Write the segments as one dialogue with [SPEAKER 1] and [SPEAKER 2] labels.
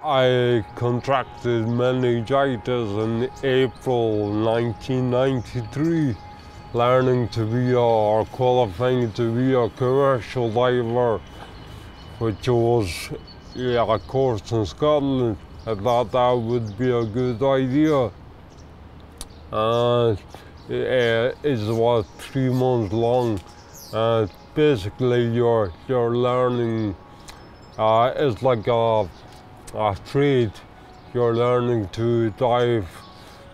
[SPEAKER 1] I contracted meningitis in April 1993, learning to be or qualifying to be a commercial diver, which was a course in Scotland. I thought that would be a good idea. And it's about 3 months long. And basically you're learning, it's like a trade. You're learning to dive,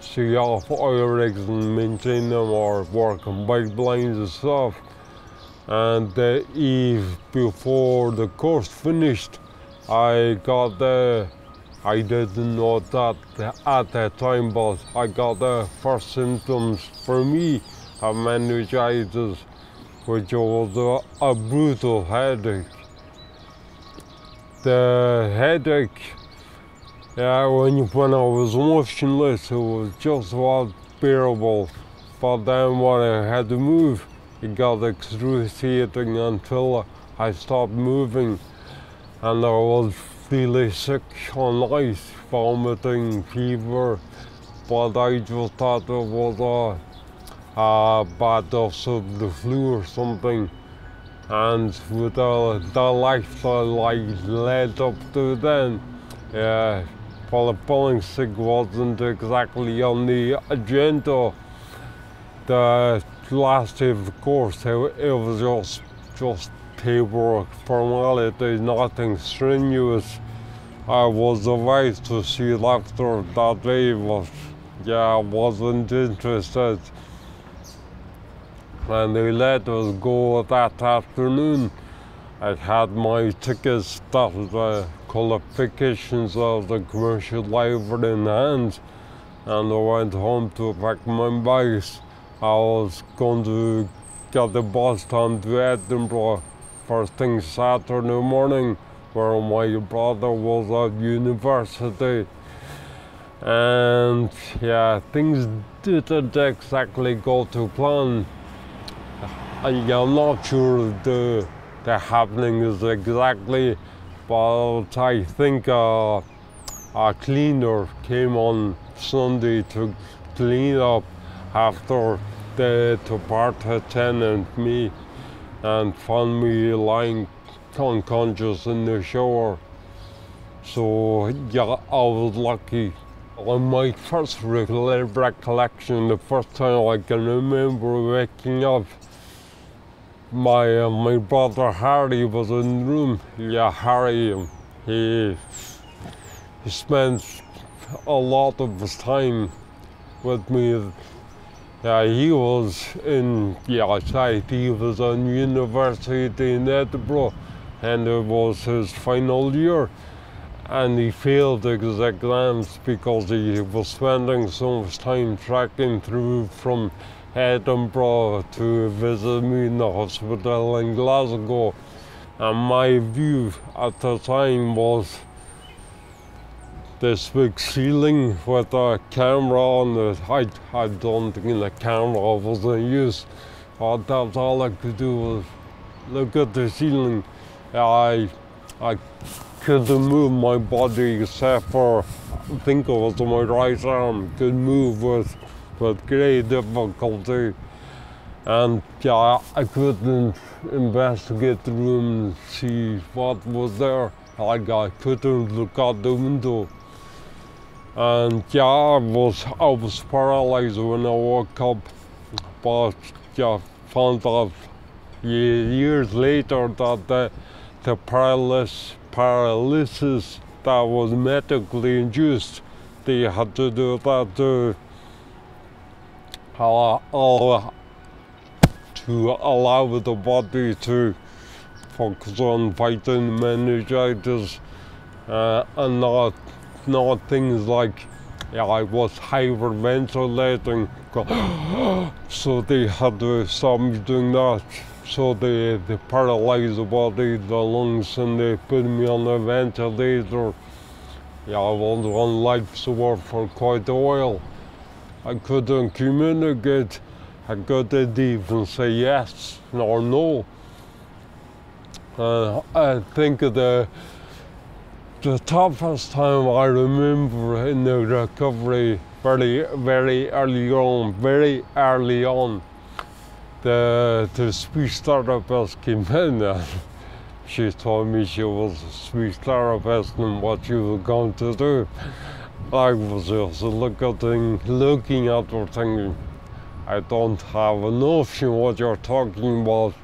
[SPEAKER 1] see off oil rigs and maintain them, or work on pipelines and stuff. And the eve before the course finished, I got I didn't know that at that time, but I got the first symptoms for me of meningitis, which was a brutal headache. The headache, when I was motionless, it was just about bearable. But then when I had to move, it got excruciating until I stopped moving, and I was really sick on ice, vomiting, fever. But I just thought it was a bad dose of the flu or something. And with the lifestyle I led up to then, feeling sick wasn't exactly on the agenda. The last day of the course, it was just paperwork, formalities, nothing strenuous. I was advised to see a doctor that day, but I wasn't interested. And they let us go that afternoon. I had my tickets, that was the qualifications of the commercial diver in hand, and I went home to pack my bags. I was going to get the bus down to Edinburgh first thing Saturday morning, where my brother was at university. And things didn't exactly go to plan. I'm not sure the happenings exactly, but I think a cleaner came on Sunday to clean up after the departed tenant, me, and found me lying unconscious in the shower. So I was lucky. On my first recollection, the first time I can remember waking up, my brother Harry was in the room. Harry, he spent a lot of his time with me. He was in, he was on university in Edinburgh, and it was his final year. And he failed his exams because he was spending so much time trekking through from Edinburgh to visit me in the hospital in Glasgow. And my view at the time was this big ceiling with a camera on it. I don't think the camera was in use. That's all I could do was look at the ceiling. I couldn't move my body except for, I think it was my right arm, could move with great difficulty. And I couldn't investigate the room and see what was there. I couldn't look out the window. And I was paralyzed when I woke up, but found out years later that the paralysis that was medically induced, they had to do that to allow the body to focus on fighting meningitis, and not things like I was hyperventilating, so they had to stop me doing that. So they paralyzed the body, the lungs, and they put me on a ventilator. I was on life support for quite a while. I couldn't communicate. I couldn't even say yes or no. I think the toughest time I remember in the recovery, very early on, the speech therapist came in and she told me she was a speech therapist and what she was going to do. I was just looking at her thinking, I don't have a notion what you're talking about.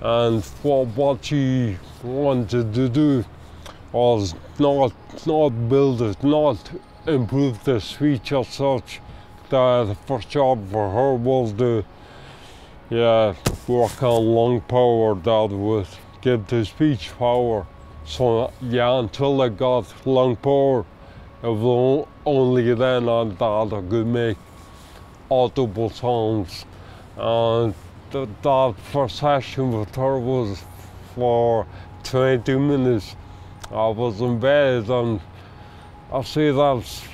[SPEAKER 1] And what she wanted to do was not build it, not improve the speech as such. The first job for her was to work on lung power that would give the speech power. So until I got lung power, it was only then that I could make audible sounds. And that first session with her was for 20 minutes. I was in bed, and I say that's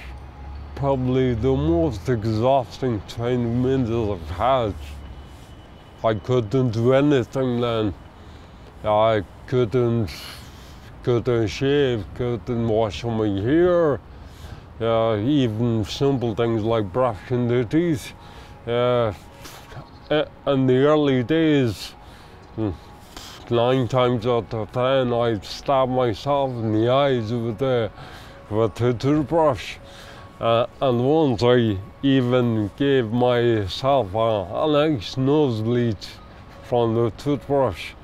[SPEAKER 1] probably the most exhausting 20 minutes I've had. I couldn't do anything then. I couldn't shave, couldn't wash my hair, even simple things like brushing the teeth. In the early days, 9 times out of 10, I'd stab myself in the eyes with a toothbrush. And once I even gave myself a nice nosebleed from the toothbrush,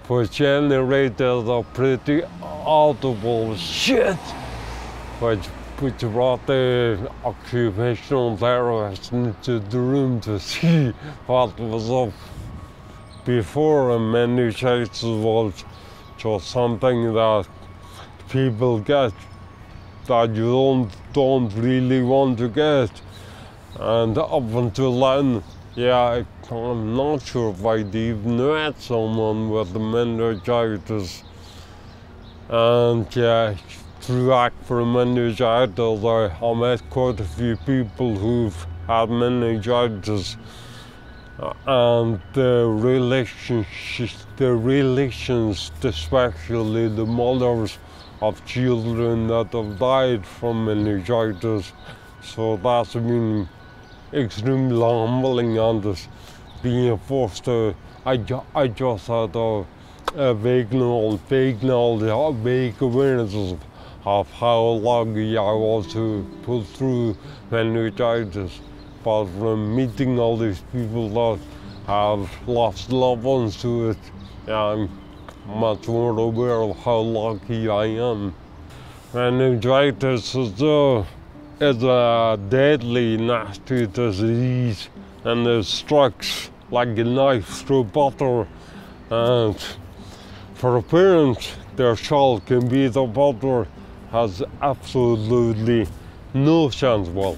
[SPEAKER 1] which generated a pretty audible shit, which brought the occupational therapist into the room to see what was up. Before, meningitis was just something that people get that you don't really want to get. And up until then, I'm not sure if I'd even met someone with meningitis. And through Act for Meningitis, I met quite a few people who've had meningitis. And the relations, especially the mothers of children that have died from meningitis. So that's been extremely humbling, and being forced to, I just had a vague awareness of how lucky I was to pull through meningitis. But from meeting all these people that have lost loved ones to it, I'm much more aware of how lucky I am. Meningitis is a deadly, nasty disease, and it strikes like a knife through butter. And for a parent, their child can be the butter, has absolutely no chance, well,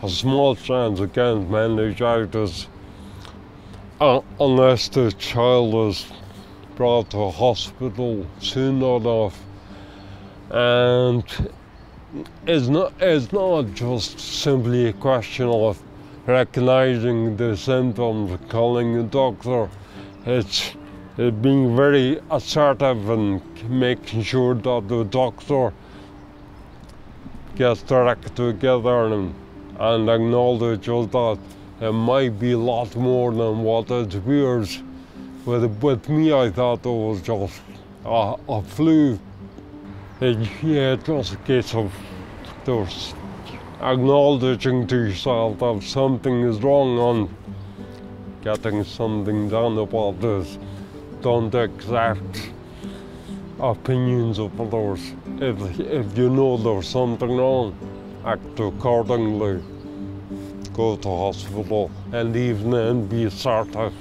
[SPEAKER 1] a small chance against meningitis, unless the child is brought to a hospital soon enough. And it's not just simply a question of recognizing the symptoms and calling a doctor. It's being very assertive and making sure that the doctor gets their act together and acknowledges that it might be a lot more than what it appears. With me, I thought it was just a flu. It's just a case of just acknowledging to yourself that something is wrong and getting something done about this. Don't accept opinions of others. If you know there's something wrong, act accordingly. Go to hospital, and even then be assertive.